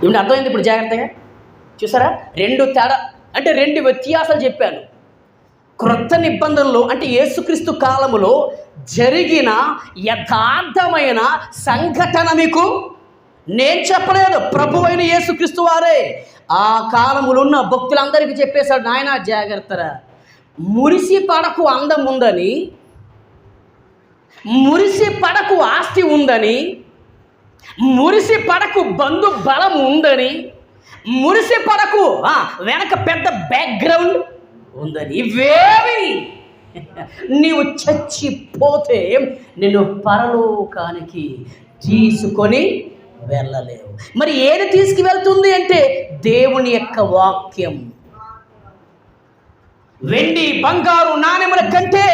ఏమిటి అర్థమైంది ఇప్పుడు జాగ్రత్తగా చూసారా? రెండు తేడా అంటే రెండు వ్యత్యాసాలు చెప్పాను. క్రొత్త నిబంధనలు అంటే యేసుక్రీస్తు కాలములో జరిగిన యథార్థమైన సంఘటన మీకు నేను చెప్పలేదు, ప్రభువైన యేసుక్రీస్తు వారే ఆ కాలములో ఉన్న భక్తులందరికీ చెప్పేశాడు, నాయన జాగ్రత్తరా, మురిసి పడకు అందం ఉందని, మురిసి పడకు ఆస్తి ఉందని, మురిసి పడకు బంధు బలం ఉందని, మురిసి పడకు వెనక పెద్ద బ్యాక్గ్రౌండ్ ఉందని. ఇవేవి నీవు చచ్చిపోతే నిన్ను పరలోకానికి తీసుకొని వెళ్ళలేవు. మరి ఏది తీసుకువెళ్తుంది అంటే దేవుని యొక్క వాక్యం. వెండి బంగారు నాణెముల కంటే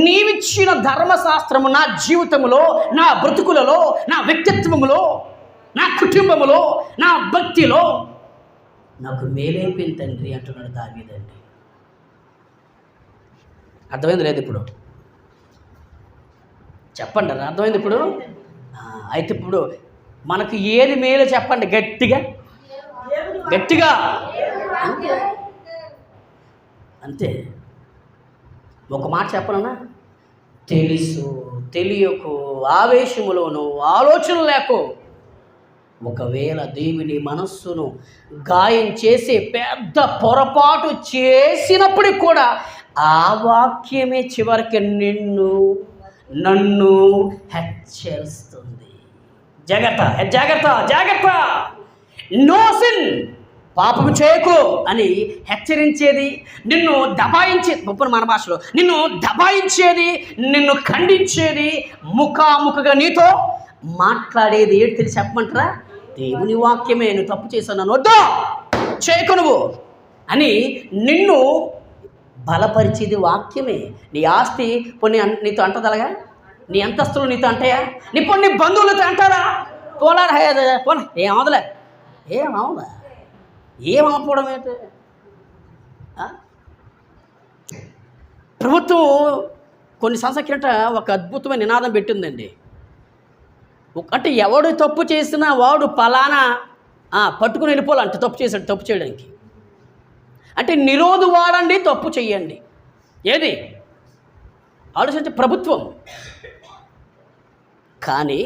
నీవిచ్చిన ధర్మశాస్త్రము నా జీవితంలో, నా బ్రతుకులలో, నా వ్యక్తిత్వములో, నా కుటుంబములో, నా భక్తిలో నాకు మేలైపోయింది తండ్రి అంటున్నాడు దావీదండి. అర్థమైంది లేదు ఇప్పుడు? చెప్పండి, అర్థమైంది ఇప్పుడు? అయితే ఇప్పుడు మనకు ఏది మేలు చెప్పండి గట్టిగా గట్టిగా. అంతే. ఒక మాట చెప్పనన్నా, తెలుసు తెలియకు ఆవేశములోను ఆలోచన లేకో ఒకవేళ దేవుని మనస్సును గాయం చేసే పెద్ద పొరపాటు చేసినప్పటికి కూడా ఆ వాక్యమే చివరికి నన్ను హెచ్చరిస్తుంది. జాగ్రత్త జాగ్రత్త జాగ్రత్త, నో సిన్, పాపము చేయకు అని హెచ్చరించేది, నిన్ను దబాయించేది, గొప్ప మన భాషలో నిన్ను దబాయించేది, నిన్ను ఖండించేది, ముఖాముఖిగా నీతో మాట్లాడేది ఏంటి తెలిసి చెప్పమంటారా? దేవుని వాక్యమే. నువ్వు తప్పు చేశావు, నన్ను వద్దు చేయకు నువ్వు అని నిన్ను బలపరిచేది వాక్యమే. నీ ఆస్తి కొన్ని నీతో అంటదలగా, నీ అంతస్తులు నీతో అంటాయా? నీ కొన్ని బంధువులతో అంటారా? పోలారా పోనా, ఏమవదలే, ఏమవదా, ఏమవపోవడం ఏంటి? ప్రభుత్వం కొన్ని సంవత్సరాల ఒక అద్భుతమైన నినాదం పెట్టిందండి. అంటే ఎవడు తప్పు చేసినా వాడు పలానా పట్టుకుని వెళ్ళిపోవాలంటే తప్పు చేశాడు, తప్పు చేయడానికి. అంటే నిరోధు వాడండి, తప్పు చెయ్యండి. ఏది ఆలోచించే ప్రభుత్వం. కానీ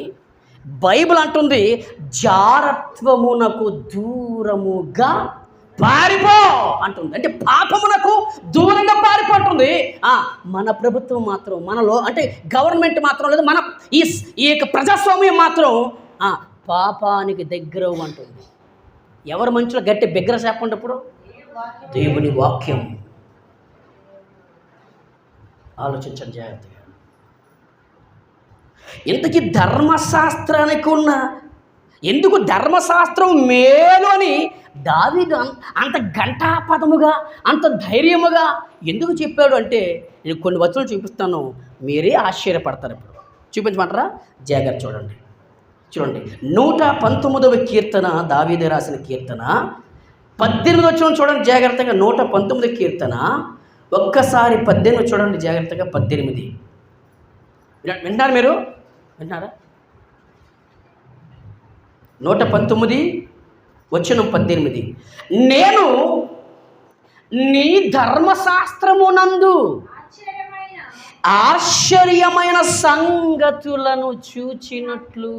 బైబిల్ అంటుంది జారత్వమునకు దూరముగా పారిపో అంటుంది. అంటే పాపమునకు దూరంగా పారిపోతుంది. మన ప్రభుత్వం మాత్రం, మనలో అంటే గవర్నమెంట్ మాత్రం లేదు, మన ఈ ప్రజాస్వామ్యం మాత్రం పాపానికి దగ్గర అంటుంది. ఎవరు మనుషులు గట్టి బిగ్గర చెప్పండి ఇప్పుడు? దేవుని వాక్యం. ఆలోచించండి జాగ్రత్తగా. ఇంతకీ ధర్మశాస్త్రానికి ఉన్న ఎందుకు ధర్మశాస్త్రం మేలు అని దావీదు అంత ఘంటాపదముగా అంత ధైర్యముగా ఎందుకు చెప్పాడు అంటే, నేను కొన్ని వచనాలు చూపిస్తాను, మీరే ఆశ్చర్యపడతారు. ఇప్పుడు చూపించమంటారా? జాగ్రత్త చూడండి. 119వ కీర్తన, దావీదు రాసిన కీర్తన 18 వచనం చూడండి జాగ్రత్తగా. 119 కీర్తన ఒక్కసారి 18 చూడండి జాగ్రత్తగా. 18 వింటారు మీరు? వింటారా? 119 వచనం 18, నేను నీ ధర్మశాస్త్రమునందు ఆశ్చర్యమైన సంగతులను చూచినట్లు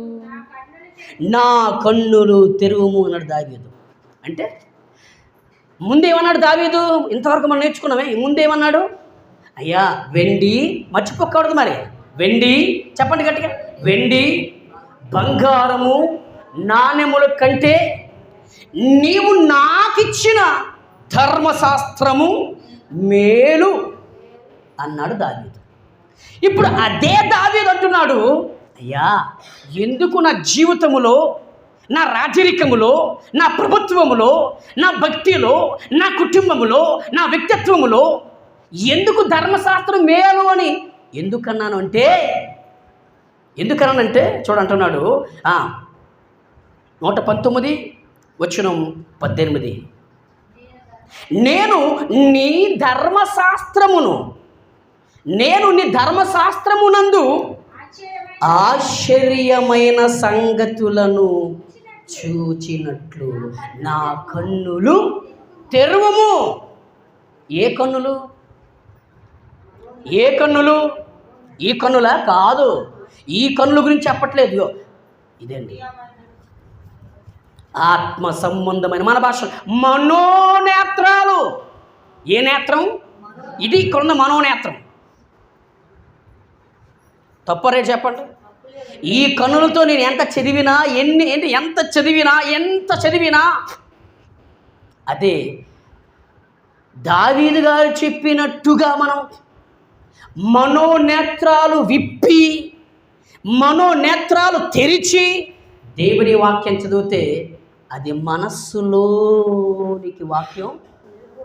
నా కన్నులు తెరువుము అన్నాడు దావీదు. అంటే ముందేమన్నాడు దావీదు? ఇంతవరకు మనం నేర్చుకున్నామే. ముందేమన్నాడు? అయ్యా వెండి మర్చిపోకూడదు. మరి వెండి చెప్పండి గట్టిగా, వెండి బంగారము నాణెముల కంటే నీవు నాకిచ్చిన ధర్మశాస్త్రము మేలు అన్నాడు దావీదు. ఇప్పుడు అదే దావీదు అంటున్నాడు, అయ్యా ఎందుకు నా జీవితములో, నా రాజరికములో, నా ప్రభుత్వములో, నా భక్తిలో, నా కుటుంబములో, నా వ్యక్తిత్వములో ఎందుకు ధర్మశాస్త్రం మేలు అని ఎందుకన్నానంటే చూడంటున్నాడు 119 వచనం 18, నేను నీ ధర్మశాస్త్రమునందు ఆశ్చర్యమైన సంగతులను చూచినట్లు నా కన్నులు తెరువము. ఏ కన్నులు? ఏ కన్నులు? ఈ కన్నులా? కాదు, ఈ కన్నుల గురించి చెప్పట్లేదు. ఇదండి ఆత్మ సంబంధమైన, మన భాష మనోనేత్రాలు. ఏ నేత్రం? ఇది ఇక్కడ ఉన్న మనోనేత్రం. తప్పరే చెప్పండి. ఈ కన్నులతో నేను ఎంత చదివినా, ఎంత చదివినా అదే దావీదు గారు చెప్పినట్టుగా మనం మనోనేత్రాలు విప్పి, మనోనేత్రాలు తెరిచి దేవుని వాక్యం చదివితే అది మనస్సులోనికి వాక్యం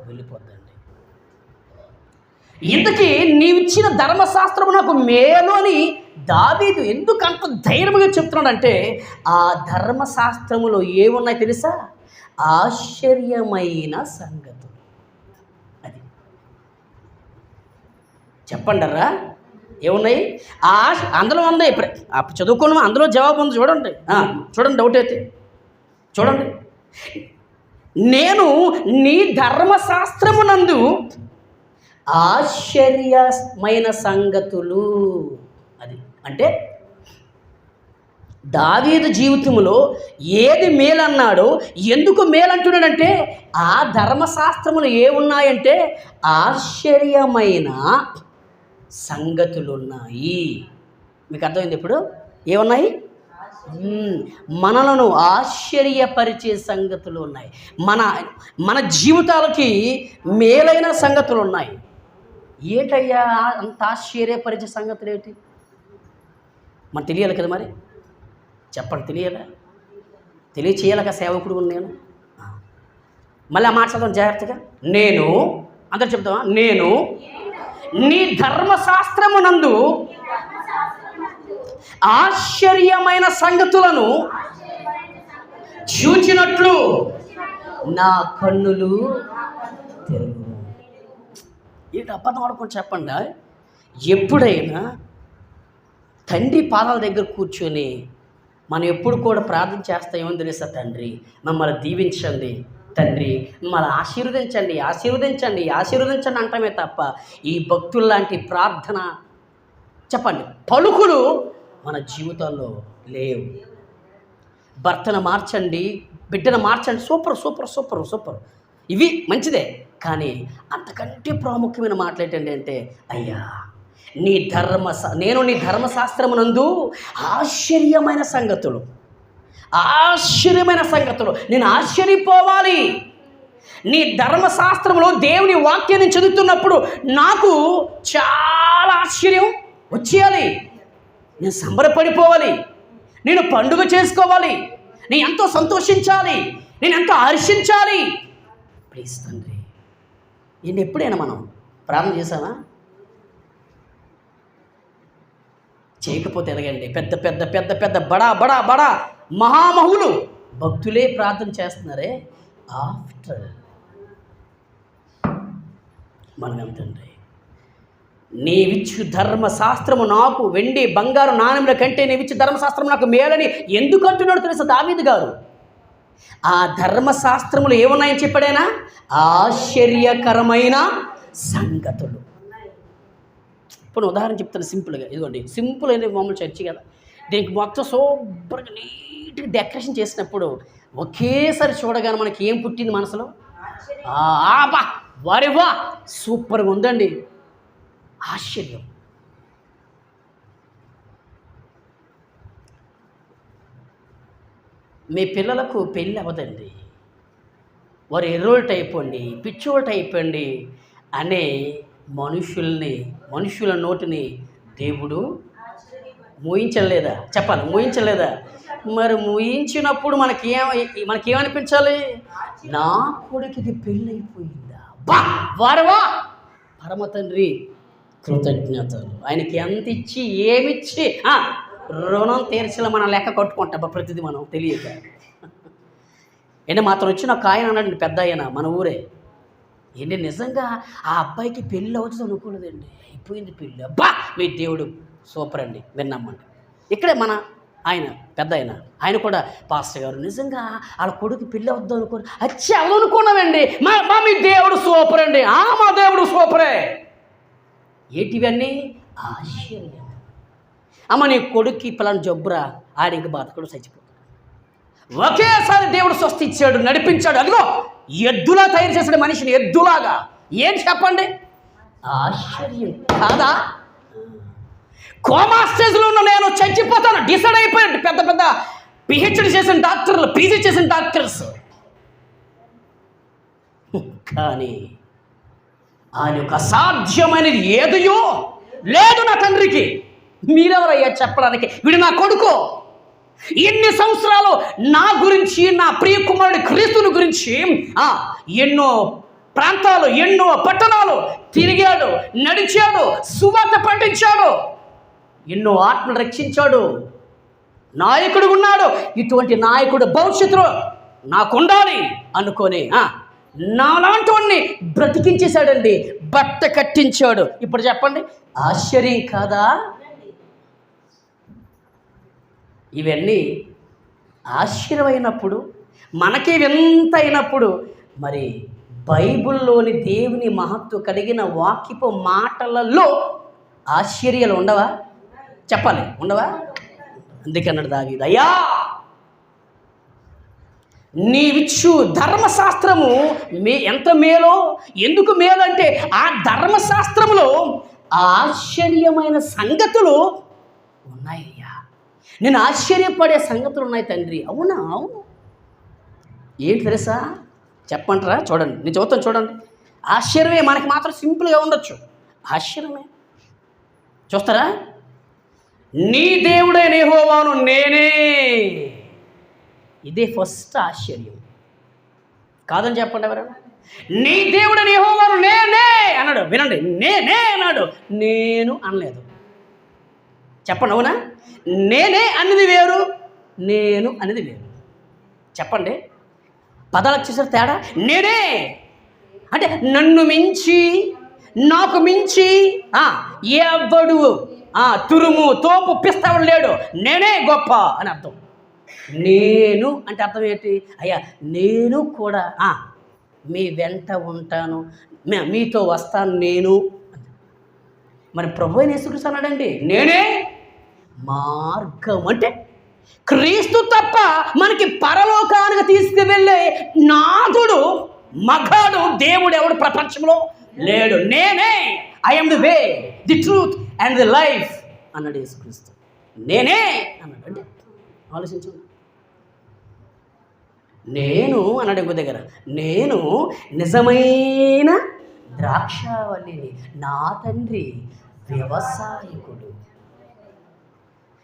వెళ్ళిపోద్దండి. ఇంతకీ నీవిచ్చిన ధర్మశాస్త్రము నాకు మేలు అని దావీదు ఎందుకంత ధైర్యంగా చెప్తున్నాడంటే, ఆ ధర్మశాస్త్రములో ఏమున్నాయి తెలుసా? ఆశ్చర్యమైన సంగతులు. అది చెప్పండరా, ఏమున్నాయి? అందులో ఉంది. చదువుకున్నాం, అందులో జవాబు ఉంది. చూడండి, డౌట్ అయితే చూడండి. నేను నీ ధర్మశాస్త్రమునందు ఆశ్చర్యమైన సంగతులు. అది అంటే దావీదు జీవితంలో ఏది మేలన్నాడో, ఎందుకు మేలంటున్నాడంటే ఆ ధర్మశాస్త్రములు ఏమున్నాయంటే ఆశ్చర్యమైన సంగతులు ఉన్నాయి. మీకు అర్థమైంది ఇప్పుడు? ఏమున్నాయి? మనలను ఆశ్చర్యపరిచే సంగతులు ఉన్నాయి. మన జీవితాలకి మేలైన సంగతులు ఉన్నాయి. ఏటయ్యా అంత ఆశ్చర్యపరిచే సంగతులు ఏంటి? మనకు తెలియాలి కదా. మరి చెప్పండి, తెలియచేయాలి కదా సేవకుడు నేను. మళ్ళీ ఆ మాట్లాడదాం జాగ్రత్తగా. నేను అందరూ చెప్తావా? నేను నీ ధర్మశాస్త్రమునందు ఆశ్చర్యమైన సంగతులను చూచినట్లు నా కన్నులు తెరువు. ఏంటి అబద్ధం ఆడుకొని చెప్పండి. ఎప్పుడైనా తండ్రి పాదాల దగ్గర కూర్చొని మనం ఎప్పుడు కూడా ప్రార్థన చేస్తామేమో తెలుసా? తండ్రి మమ్మల్ని దీవించండి, తండ్రి మమ్మల్ని ఆశీర్వదించండి అంటమే తప్ప ఈ భక్తుల్లాంటి ప్రార్థన చెప్పండి పలుకులు మన జీవితాల్లో లేవు. భర్తను మార్చండి, బిడ్డను మార్చండి, సూపర్ ఇవి మంచిదే. కానీ అంతకంటే ప్రాముఖ్యమైన మాటలు ఏంటండి అంటే, అయ్యా నేను నీ ధర్మశాస్త్రమునందు ఆశ్చర్యమైన సంగతులు నేను ఆశ్చర్యపోవాలి. నీ ధర్మశాస్త్రంలో దేవుని వాక్యాన్ని చదువుతున్నప్పుడు నాకు చాలా ఆశ్చర్యం వచ్చేయాలి. నేను సంబరపడిపోవాలి, నేను పండుగ చేసుకోవాలి, నేను ఎంతో సంతోషించాలి, నేను ఎంతో హర్షించాలి. ప్లీజ్ తండ్రి, నేను ఎప్పుడైనా మనం ప్రార్థన చేశానా? చేయకపోతే ఎలాగండి? పెద్ద బడా మహామహులు భక్తులే ప్రార్థన చేస్తున్నారే. ఆఫ్టర్ మనం ఏమిటండి? నీవిచ్చు ధర్మశాస్త్రము నాకు వెండి బంగారు నాణ్యముల కంటే నీవిచ్చు ధర్మశాస్త్రము నాకు మేలని ఎందుకు అంటున్నాడు తెలుసా దావీదు గారు? ఆ ధర్మశాస్త్రములు ఏమున్నాయని చెప్పాడైనా? ఆశ్చర్యకరమైన సంగతులు. ఇప్పుడు ఉదాహరణ చెప్తాను సింపుల్గా. ఇదిగోండి, సింపుల్ అయిన మామూలు చర్చి కదా, దీనికి మొత్తం సూపర్గా నీట్గా డెకరేషన్ చేసినప్పుడు ఒకేసారి చూడగానే మనకి ఏం పుట్టింది మనసులో? వారేవా సూపర్గా ఉందండి, ఆశ్చర్యం. మీ పిల్లలకు పెళ్ళి అవ్వదండి, వారు ఎర్రోల్ట్ అయిపోండి, పిచ్చోల్ట్ అయిపోండి అనే మనుషుల నోటిని దేవుడు మూయించలేదా? చెప్పాలి, మూయించలేదా? మరి మూయించినప్పుడు మనకేమనిపించాలి? నా కొడుకుకి పెళ్ళి అయిపోయిందా, వారవా పరమ తండ్రి కృతజ్ఞతలు. ఆయనకి ఎంత ఇచ్చి ఏమిచ్చి రుణం తీర్చలే మనం లెక్క కట్టుకుంటాం ప్రతిదీ మనం తెలియక. ఏంటి మాత్రం వచ్చి నాకు ఆయన అన్నాడు, పెద్ద ఆయన మన ఊరే. ఏంటి నిజంగా ఆ అబ్బాయికి పెళ్ళి అవుతుంది అనుకోలేదండి, అయిపోయింది పెళ్ళి. మీ దేవుడు సూపర్ అండి, విన్నామండి. ఇక్కడే మన ఆయన పెద్ద ఆయన కూడా పాస్టర్ గారు నిజంగా వాళ్ళ కొడుకు పెళ్ళి అవుద్దాం అనుకోని అచ్చి అవనుకున్నామండి. మా మీ దేవుడు సూపర్ అండి. మా దేవుడు సూపరే. ఏంటివన్నీ ఆశ్చర్యం. అమ్మ నీ కొడుక్కి పలానా జబ్బురా, ఆడింక బతకడు, చచ్చిపోతాడు. ఒకేసారి దేవుడు స్వస్థ ఇచ్చాడు, నడిపించాడు. అదిగో ఎద్దులా తయారు చేశాడు మనిషిని, ఎద్దులాగా. ఏం చెప్పండి, ఆశ్చర్యం కాదా? కోమా స్టేజ్లో ఉన్న నేను చచ్చిపోతాను డిసైడ్ అయిపోయాడు. పెద్ద పెద్ద పిహెచ్డి చేసిన డాక్టర్లు, పీజీ చేసిన డాక్టర్స్. కానీ ఆయన యొక్క అసాధ్యమైనది ఏదియో లేదు నా తండ్రికి. మీరెవరయ్యా చెప్పడానికి? వీడు నా కొడుకు. ఎన్ని సంవత్సరాలు నా గురించి, నా ప్రియ కుమారుడి క్రీస్తుని గురించి ఎన్నో ప్రాంతాలు, ఎన్నో పట్టణాలు తిరిగాడు, నడిచాడు, సువార్త పఠించాడు, ఎన్నో ఆత్మలు రక్షించాడు, నాయకుడు ఉన్నాడు. ఇటువంటి నాయకుడు భవిష్యత్తులో నాకుండాలి అనుకొని నాలాంటి వాడిని బ్రతికించేశాడండి, బట్ట కట్టించాడు. ఇప్పుడు చెప్పండి, ఆశ్చర్యం కాదా? ఇవన్నీ ఆశ్చర్యమైనప్పుడు, మనకి వింత అయినప్పుడు, మరి బైబిల్లోని దేవుని మహత్వం కలిగిన వాక్యపు మాటలలో ఆశ్చర్యాలు ఉండవా? చెప్పాలి, ఉండవా? అందుకన్నాడు దావీదు, అయ్యా నీవిచ్చు ధర్మశాస్త్రము ఎంత మేలో. ఎందుకు మేలు అంటే ఆ ధర్మశాస్త్రములో ఆశ్చర్యమైన సంగతులు ఉన్నాయ్యా. నేను ఆశ్చర్యపడే సంగతులు ఉన్నాయి తండ్రి. అవునా? అవును. ఏంటి తెలుసా? చెప్పంటారా? చూడండి, నేను చదువుతాను చూడండి. ఆశ్చర్యమే. మనకి మాత్రం సింపుల్గా ఉండొచ్చు, ఆశ్చర్యమే. చూస్తారా? నీ దేవుడైన యెహోవాను నేనే. ఇదే ఫస్ట్ ఆశ్చర్యం. కాదని చెప్పండి ఎవరైనా. నీ దేవుడైన యెహోవాను నేనే అన్నాడు. వినండి, నేనే అన్నాడు, నేను అనలేదు. చెప్పండి, అవునా? నేనే అనేది వేరు, నేను అనేది వేరు. చెప్పండి, పదాలకు చేసారు తేడా. నేనే అంటే నన్ను మించి, నాకు మించి ఎవడు తురుము తోపు పిస్తాడు లేడు, నేనే గొప్ప అని అర్థం. నేను అంటే అర్థం ఏంటి? అయ్యా నేను కూడా మీ వెంట ఉంటాను, మీతో వస్తాను నేను. మరి ప్రభు అయిన యేసుక్రీస్తు అన్నాడండి, నేనే మార్గం. అంటే క్రీస్తు తప్ప మనకి పరలోకానికి తీసుకువెళ్ళే నాథుడు, మగాడు, దేవుడు ఎవడు ప్రపంచంలో లేడు. నేనే, I am the way, the truth and the life అన్నాడు యేసుక్రీస్తు. నేనే అన్నాడు. అంటే ఆలోచించండి. నేను అన్నాడు ఇంకో దగ్గర, నేను నిజమైన ద్రాక్షావల్లిని, నా తండ్రి వ్యవసాయకుడు.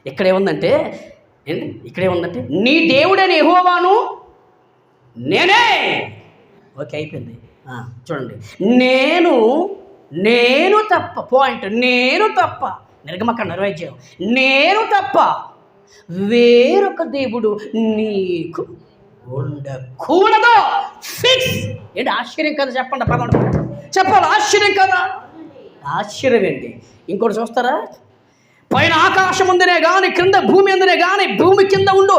ఇక్కడేముందంటే నీ దేవుడని యెహోవాను నేనే. ఓకే, అయిపోయింది. చూడండి, నేను తప్ప, పాయింట్, నేను తప్ప, నిర్గమకాండం 25, నేను తప్ప వేరొక దేవుడు నీకు ఉండకూడదు. ఫిక్స్. ఏంటి ఆశ్చర్యం కదా? చెప్పండి, పదం చెప్పాలి. ఆశ్చర్యం కదా? ఆశ్చర్యం ఏంటి? ఇంకోటి చూస్తారా? పైన ఆకాశం ఉందనే కానీ, క్రింద భూమి ఎందునే కానీ, భూమి కింద ఉండు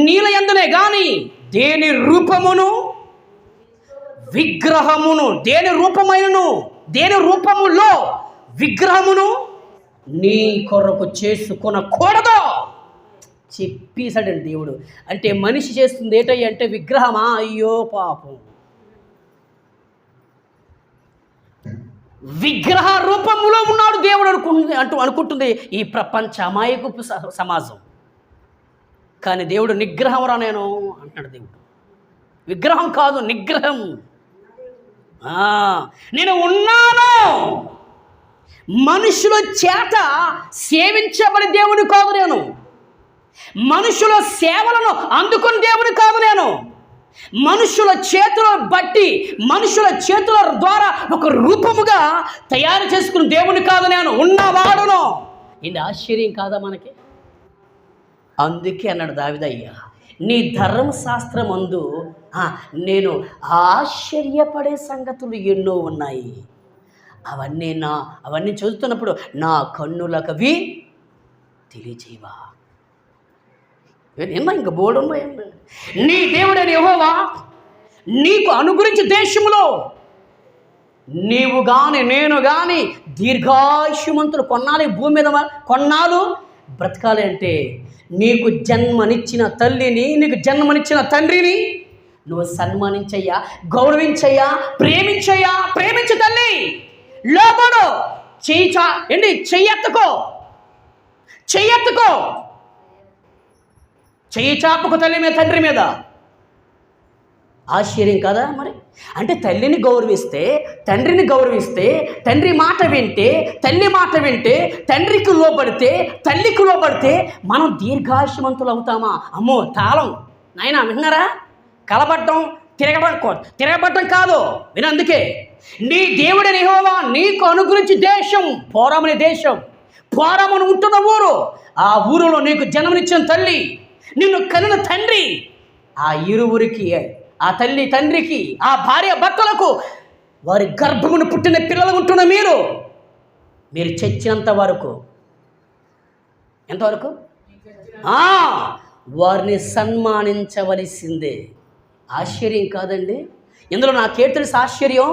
నీళ్ళ ఎందునే కానీ, దేని రూపమును విగ్రహమును, దేని రూపమైనను, దేని రూపములో విగ్రహమును నీ కొరకు చేసుకొనకూడదు చెప్పేశాడండి దేవుడు. అంటే మనిషి చేస్తుంది ఏంటయ్య అంటే విగ్రహమా? అయ్యో పాపం. విగ్రహ రూపంలో ఉన్నాడు దేవుడు అనుకుంటుంది ఈ ప్రపంచ అమాయకపు సమాజం. కానీ దేవుడు నిగ్రహం రా నేను అంటున్నాడు. దేవుడు విగ్రహం కాదు, నిగ్రహం. నేను ఉన్నాను. మనుషుల చేత సేవించబడి దేవుని కాదు నేను. మనుషుల సేవలను అందుకుని దేవుని కాదు నేను. మనుషుల చేతుల బట్టి, మనుషుల చేతుల ద్వారా ఒక రూపముగా తయారు చేసుకుని దేవుని కాదు నేను. ఉన్నవాడును. ఇది ఆశ్చర్యం కాదా మనకి? అందుకే అన్నాడు దావీదయ్యా, నీ ధర్మశాస్త్రమందు నేను ఆశ్చర్యపడే సంగతులు ఎన్నో ఉన్నాయి. అవన్నీ చదువుతున్నప్పుడు నా కన్నులకవి తెలియచేవా. నిన్న ఇంక బోర్డు ఉన్నాయండి. నీ దేవుడైన యెహోవా నీకు అనుగ్రహించే దేశంలో నీవు కానీ నేను కానీ దీర్ఘాయుష్మంతులు కొన్నాళ్ళు భూమి మీద కొన్నాళ్ళు బ్రతకాలి అంటే నీకు జన్మనిచ్చిన తల్లిని, నీకు జన్మనిచ్చిన తండ్రిని నువ్వు సన్మానించయ్యా, గౌరవించయ్యా, ప్రేమించయ్యా. ప్రేమించు తల్లి, లోబడు, చెయ్యెత్తుకో, చెయ్యి చాపుకు తల్లి మీద, తండ్రి మీద. ఆశ్చర్యం కదా మరి? అంటే తల్లిని గౌరవిస్తే, తండ్రిని గౌరవిస్తే, తండ్రి మాట వింటే, తల్లి మాట వింటే, తండ్రికి లోబడితే, తల్లికి లోబడితే మనం దీర్ఘాయుష్మంతులు అవుతామా? అమ్మో తాళం నాయనా, విన్నారా? కలబడ్డం, తిరగబడ్డం కాదు. వినందుకే నీ దేవుడైన యెహోవా నీకు అనుగ్రహించి దేశం, పోరామని దేశం, పోరామని ఉంటున్న ఊరు, ఆ ఊరిలో నీకు జన్మనిచ్చిన తల్లి, నిన్ను కనిన తండ్రి, ఆ ఇరువురికి, ఆ తల్లి తండ్రికి, ఆ భార్య భర్తలకు, వారి గర్భమును పుట్టిన పిల్లలు ఉంటున్న మీరు చచ్చినంత వరకు, ఎంతవరకు వారిని సన్మానించవలసిందే. ఆశ్చర్యం కాదండి? ఇందులో నాకేం తెలుసు ఆశ్చర్యం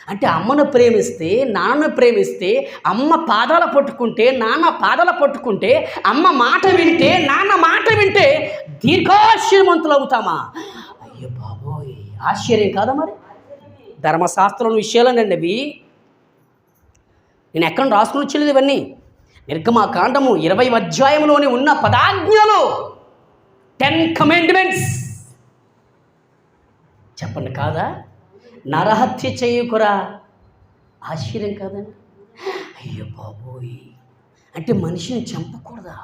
అంటే, అమ్మను ప్రేమిస్తే, నాన్నను ప్రేమిస్తే, అమ్మ పాదాల పట్టుకుంటే, నాన్న పాదాల పట్టుకుంటే, అమ్మ మాట వింటే, నాన్న మాట వింటే దీర్ఘాయుష్మంతులు అవుతామా? అయ్యో బాబోయ్, ఆశ్చర్యం కాదా మరి? ధర్మశాస్త్రం విషయాలనండి అవి. నేను ఎక్కడ రాసుకుని వచ్చలేదు ఇవన్నీ. నిర్గమకాండము 20వ అధ్యాయంలోని ఉన్న పదాజ్ఞలు, 10 కమాండ్మెంట్స్. చెప్పండి కాదా? నరహత్య చేయకురా. ఆశ్చర్యం కాదండి? అయ్యో బాబోయ్, అంటే మనిషిని చంపకూడదా?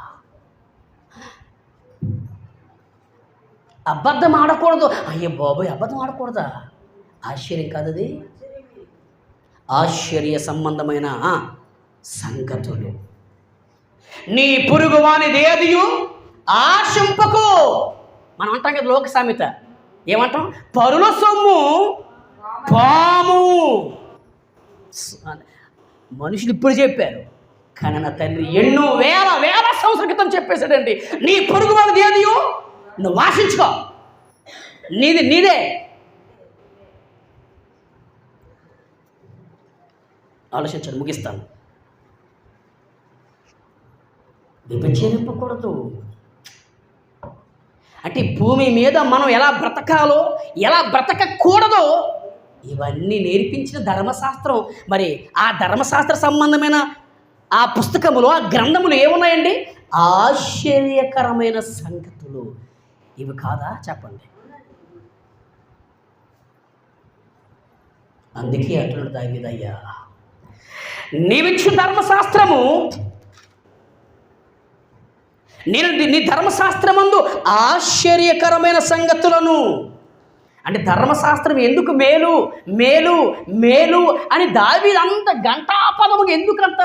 అబద్ధం ఆడకూడదు. అయ్యో బాబోయ్, అబద్ధం ఆడకూడదా? ఆశ్చర్యం కాదది? ఆశ్చర్య సంబంధమైన సంగతులు. నీ పురుగు వానిది ఏదియు ఆశింపకు. మనం అంటాం కదా లోక సామెత, ఏమంటాం? పరుల సొమ్ము పాము. మనుషులు ఇప్పుడు చెప్పారు, కానీ నా తండ్రి ఎన్నో వేల సంవత్సరాల క్రితం చెప్పేశాడండి. నీ పొరుగు వాడిది ఏదియో నువ్వు ఆశించుకో, నీదే. ఆలోచించండి, ముగిస్తాను. విభజింపకూడదు. అంటే భూమి మీద మనం ఎలా బ్రతకాలో, ఎలా బ్రతకకూడదో ఇవన్నీ నేర్పించిన ధర్మశాస్త్రం. మరి ఆ ధర్మశాస్త్ర సంబంధమైన ఆ పుస్తకములు, ఆ గ్రంథములు ఏమున్నాయండి? ఆశ్చర్యకరమైన సంగతులు. ఇవి కాదా? చెప్పండి. అందుకే అంటున్నాడు దావీదయ్యా, నీవిచ్చు ధర్మశాస్త్రము, నేను నీ ధర్మశాస్త్రమందు ఆశ్చర్యకరమైన సంగతులను. అంటే ధర్మశాస్త్రం ఎందుకు మేలు మేలు మేలు అని దావీదు అంత గంటాపదముగా ఎందుకంత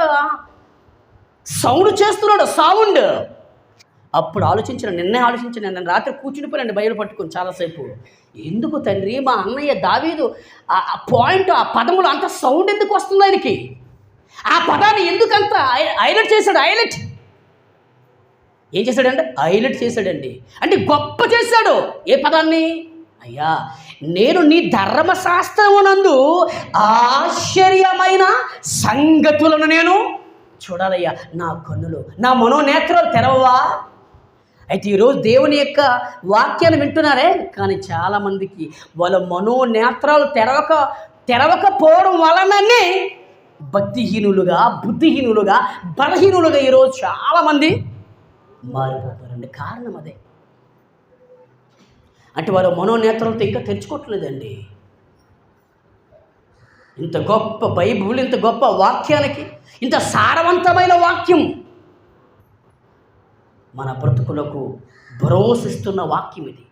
సౌండ్ చేస్తున్నాడు? సౌండ్. అప్పుడు నిన్నే ఆలోచించిన, నేను రాత్రి కూర్చునిపోయానండి బయలు పట్టుకొని చాలాసేపు. ఎందుకు తండ్రి మా అన్నయ్య దావీదు ఆ పాయింట్, ఆ పదములు అంత సౌండ్ ఎందుకు వస్తుంది ఆయనకి? ఆ పదాన్ని ఎందుకంత హైలైట్ చేశాడు? ఏం చేశాడంటే హైలైట్ చేశాడండి. అంటే గొప్ప చేశాడు. ఏ పదాన్ని? అయ్యా, నేను నీ ధర్మశాస్త్రమునందు ఆశ్చర్యమైన సంగతులను నేను చూడాలయ్యా. నా కన్నులు, నా మనోనేత్రాలు తెరవవా? అయితే ఈరోజు దేవుని యొక్క వాక్యాన్ని వింటున్నారే, కానీ చాలామందికి వాళ్ళ మనోనేత్రాలు తెరవకపోవడం వలననే భక్తిహీనులుగా, బుద్ధిహీనులుగా, బలహీనులుగా ఈరోజు చాలామంది మారిపోతారండి. కారణం అదే. అంటే వారు మనోనేత్రాలతో ఇంకా తెరుచుకోవట్లేదండి. ఇంత గొప్ప బైబుల్, ఇంత గొప్ప వాక్యానికి, ఇంత సారవంతమైన వాక్యం మన బ్రతుకులకు భరోసిస్తున్న వాక్యం ఇది.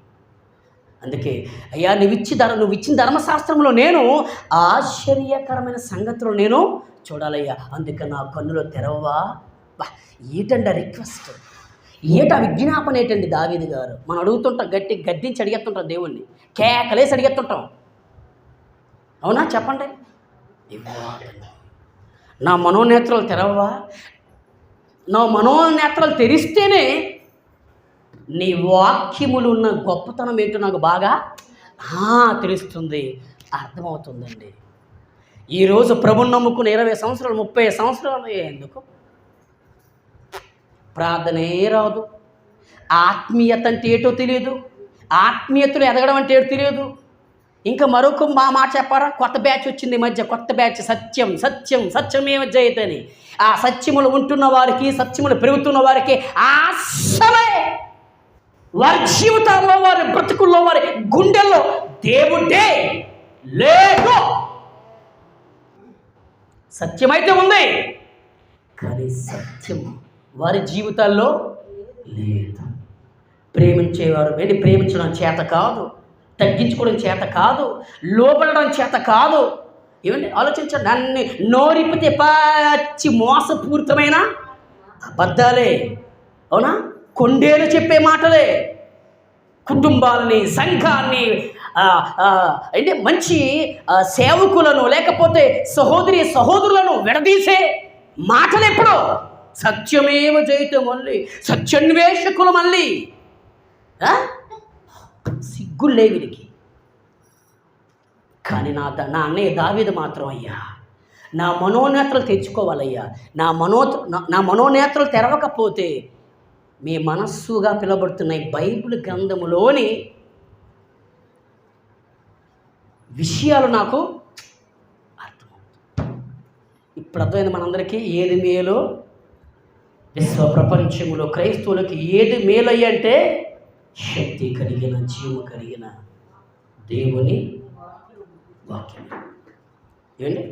అందుకే అయ్యా, నువ్వు ఇచ్చిన ధర్మశాస్త్రంలో నేను ఆశ్చర్యకరమైన సంగతులు నేను చూడాలయ్యా. అందుకే నా కన్నులో తెరవవా? ఏటండి రిక్వెస్ట్, ఏటా విజ్ఞాపన ఏంటండి? దావీదు గారు మనం అడుగుతుంటాం, గద్దించి అడిగేస్తుంటాం, దేవుణ్ణి కేకలేసి అడిగేస్తుంటాం. అవునా? చెప్పండి. నా మనోనేత్రాలు తెరవవా? నా మనోనేత్రాలు తెరిస్తేనే నీ వాక్యములు ఉన్న గొప్పతనం ఏంటో నాకు బాగా తెలుస్తుంది, అర్థమవుతుందండి. ఈరోజు ప్రభుని నమ్ముకుని 20 సంవత్సరాలు 30 సంవత్సరాలు ఎందుకు ప్రార్థనే రాదు, ఆత్మీయత అంటే ఏటో తెలియదు, ఆత్మీయతలు ఎదగడం అంటే ఏటో తెలియదు. ఇంకా మరొక మాట చెప్పారా, కొత్త బ్యాచ్ వచ్చింది ఈ మధ్య, కొత్త బ్యాచ్ సత్యం సత్యం సత్యమేవ జయతని. ఆ సత్యములు ఉంటున్న వారికి, సత్యములు పెరుగుతున్న వారికి అసలే వారి జీవితాల్లో, వారి బ్రతుకుల్లో, వారి గుండెల్లో దేవుడే లేదు. సత్యమైతే ఉంది కానీ సత్యం వారి జీవితాల్లో లేదు. ప్రేమించేవారు ప్రేమించడం చేత కాదు, తగ్గించుకోవడం చేత కాదు, లోపడడం చేత కాదు. ఏమండి ఆలోచించండి, అన్ని నోరిపితే పచ్చి మోసపూరితమైన అబద్ధాలే, అవునా, కొండేలు చెప్పే మాటలే, కుటుంబాలని, సంఘాన్ని, అంటే మంచి సేవకులను లేకపోతే సహోదరి సహోదరులను విడదీసే మాటలు ఎప్పుడో. సత్యమేవ జయితే మళ్ళీ సత్యన్వేషకులు మళ్ళీ సిగ్గులే వీరికి. కానీ నా అన్నయ్య దావీదు మాత్రం, అయ్యా నా మనోనేత్రలు తెచ్చుకోవాలయ్యా, నా మనోనేత్రలు తెరవకపోతే మీ మనస్సుగా పిలువబడుతున్న ఈ బైబిల్ గ్రంథములోని విషయాలు నాకు అర్థమవుతుంది. ఇప్పుడు అర్థమైంది మనందరికీ ఏది మేలో. విశ్వ ప్రపంచంలో క్రైస్తవులకి ఏది మేలయ్య అంటే శక్తి కలిగిన, జీవము కలిగిన దేవుని వాక్యం. ఏమండి